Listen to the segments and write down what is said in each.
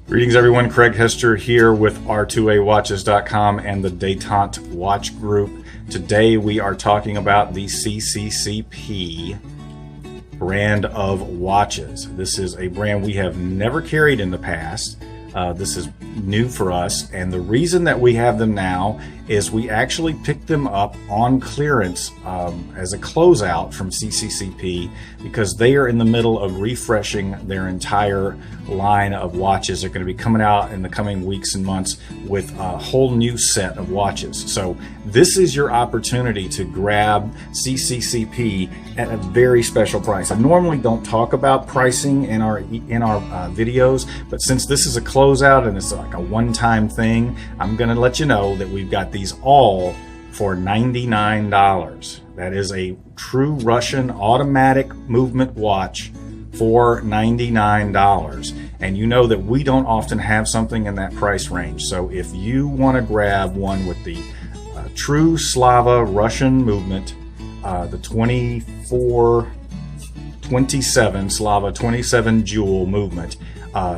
Greetings everyone, Craig Hester here with R2AWatches.com and the Detente Watch Group. Today we are talking about the CCCP brand of watches. This is a brand we have never carried in the past. This is new for us, and the reason that we have them now is we actually picked them up on clearance as a closeout from CCCP because they are in the middle of refreshing their entire line of watches. They're going to be coming out in the coming weeks and months with a whole new set of watches. So this is your opportunity to grab CCCP at a very special price. I normally don't talk about pricing in our videos, but since this is a closeout and it's like a one-time thing, I'm going to let you know that we've got these all for $99. That is a true Russian automatic movement watch for $99. And you know that we don't often have something in that price range. So if you want to grab one with the true Slava Russian movement, the 2427 Slava 27 jewel movement,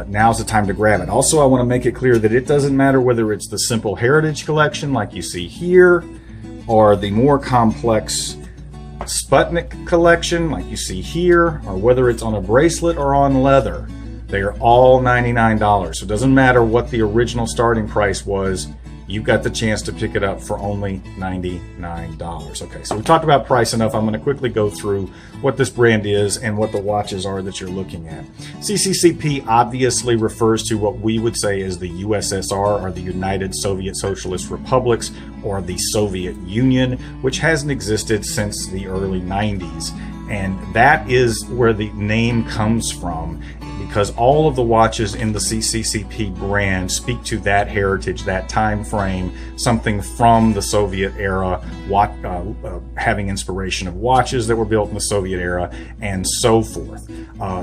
now's the time to grab it. Also, I want to make it clear that it doesn't matter whether it's the simple heritage collection like you see here or the more complex Sputnik collection like you see here, or whether it's on a bracelet or on leather. They are all $99. So it doesn't matter what the original starting price was. You've got the chance to pick it up for only $99. Okay, so we talked about price enough. I'm going to quickly go through what this brand is and what the watches are that you're looking at. CCCP obviously refers to what we would say is the USSR, or the United Soviet Socialist Republics, or the Soviet Union, which hasn't existed since the early 90s. And that is where the name comes from, because all of the watches in the CCCP brand speak to that heritage, that time frame, something from the Soviet era, having inspiration of watches that were built in the Soviet era, and so forth.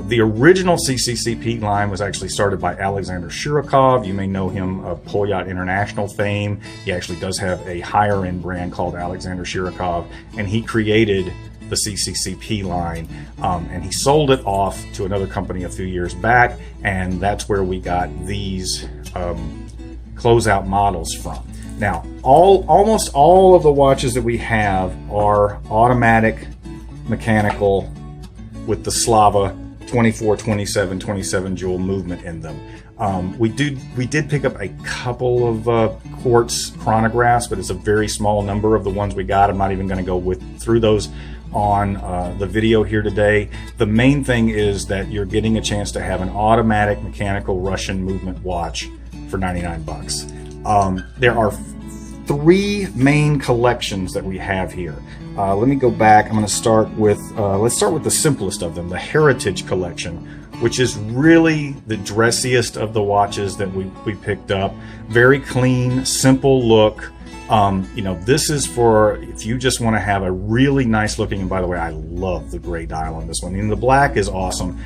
The original CCCP line was actually started by Alexander Shirokov. You may know him of Polyot International fame. He actually does have a higher end brand called Alexander Shirokov, and he created the CCCP line, and he sold it off to another company a few years back, and that's where we got these closeout models from. Now, almost all of the watches that we have are automatic mechanical with the Slava 24, 27, 27 jewel movement in them. We did pick up a couple of quartz chronographs, but it's a very small number of the ones we got. I'm not even going to go through those on the video here today. The main thing is that you're getting a chance to have an automatic mechanical Russian movement watch for 99 bucks. There are three main collections that we have here. Let me go back. I'm going to start with, let's start with the simplest of them, the Heritage Collection, which is really the dressiest of the watches that we picked up. Very clean, simple look. You know, this is for if you just want to have a really nice looking, and by the way, I love the gray dial on this one. I mean, the black is awesome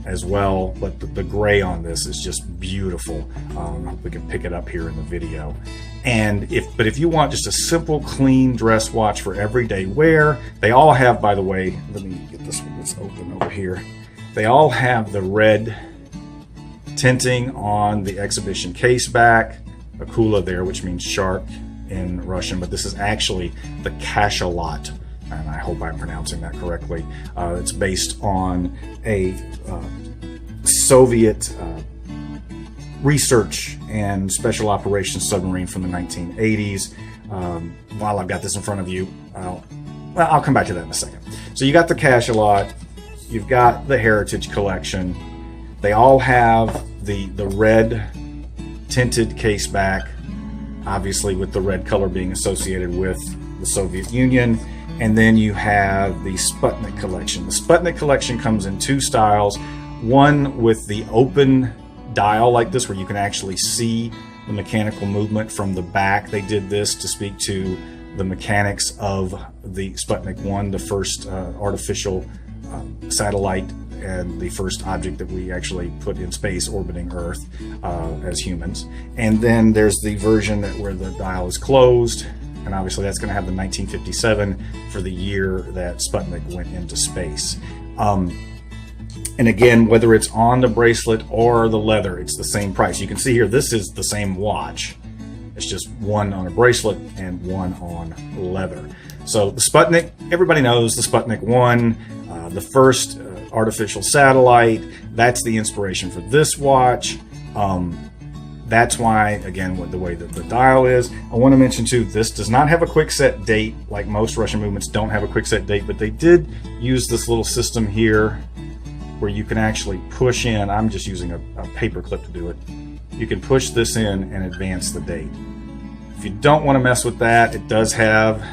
as well, but the gray on this is just beautiful. I hope we can pick it up here in the video. And if you want just a simple, clean dress watch for everyday wear, they all have, by the way, let me get this one that's open over here. They all have the red tinting on the exhibition case back, akula there, which means shark in Russian, but this is actually the Kashalot, and I hope I'm pronouncing that correctly. It's based on a Soviet research and special operations submarine from the 1980s. While I've got this in front of you, I'll come back to that in a second. So you got the Kashalot, you've got the Heritage Collection. They all have the red tinted case back, obviously with the red color being associated with the Soviet Union. And then you have the Sputnik collection. The Sputnik collection comes in two styles. One with the open dial like this, where you can actually see the mechanical movement from the back. They did this to speak to the mechanics of the Sputnik 1, the first artificial satellite and the first object that we actually put in space orbiting Earth as humans. And then there's the version where the dial is closed, and obviously that's going to have the 1957 for the year that Sputnik went into space. And again, whether it's on the bracelet or the leather, it's the same price. You can see here, this is the same watch. It's just one on a bracelet and one on leather. So the Sputnik, everybody knows the Sputnik 1, the first artificial satellite. That's the inspiration for this watch. That's why, again, with the way that the dial is. I want to mention too, this does not have a quick set date, like most Russian movements don't have a quick set date, but they did use this little system here where you can actually push in. I'm just using a paper clip to do it. You can push this in and advance the date. If you don't want to mess with that, it does have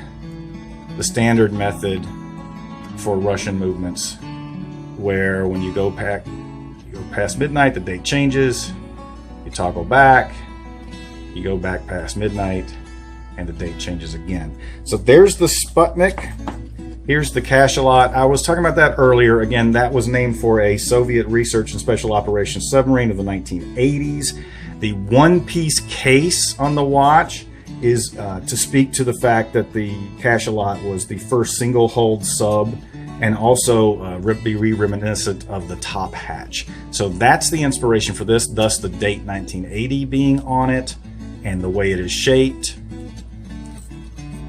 the standard method for Russian movements, where when you go past midnight, the date changes. You toggle back, you go back past midnight, and the date changes again. So there's the Sputnik. Here's the Kashalot. I was talking about that earlier. Again, that was named for a Soviet research and special operations submarine of the 1980s. The one-piece case on the watch is to speak to the fact that the Kashalot was the first single-hulled sub, and also be reminiscent of the top hatch. So that's the inspiration for this, thus the date 1980 being on it, and the way it is shaped.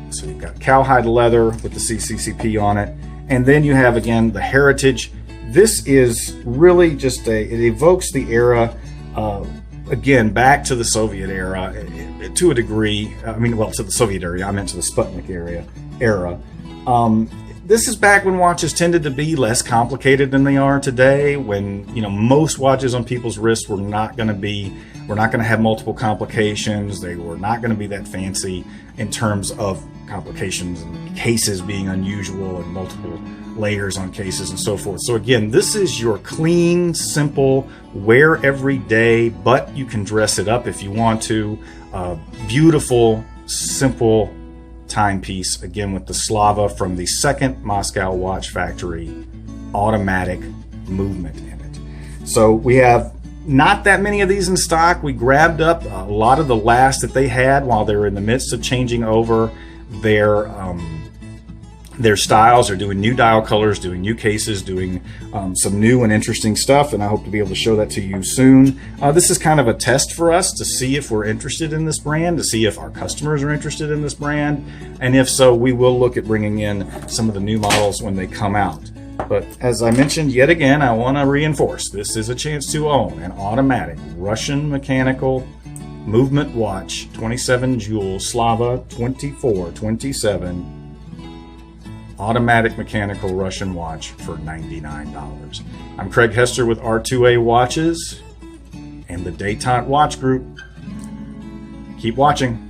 So you've got cowhide leather with the CCCP on it, and then you have, again, the heritage. This is really just it evokes the era, again, back to the Soviet era, to a degree. I mean, well, to the Soviet era, I meant to the Sputnik era. This is back when watches tended to be less complicated than they are today, when, you know, most watches on people's wrists were not going to have multiple complications. They were not going to be that fancy in terms of complications and cases being unusual and multiple layers on cases and so forth. So again, this is your clean, simple, wear every day, but you can dress it up if you want to. Beautiful, simple timepiece, again with the Slava from the second Moscow watch factory, automatic movement in it. So we have not that many of these in stock. We grabbed up a lot of the last that they had while they were in the midst of changing over their styles. They're doing new dial colors, doing new cases, doing some new and interesting stuff, and I hope to be able to show that to you soon. This is kind of a test for us to see if we're interested in this brand, to see if our customers are interested in this brand, and if so, we will look at bringing in some of the new models when they come out. But as I mentioned, yet again, I want to reinforce, this is a chance to own an automatic Russian mechanical movement watch, 27 jewel Slava 2427 automatic mechanical Russian watch for $99. I'm Craig Hester with R2A Watches and the Detente Watch Group. Keep watching.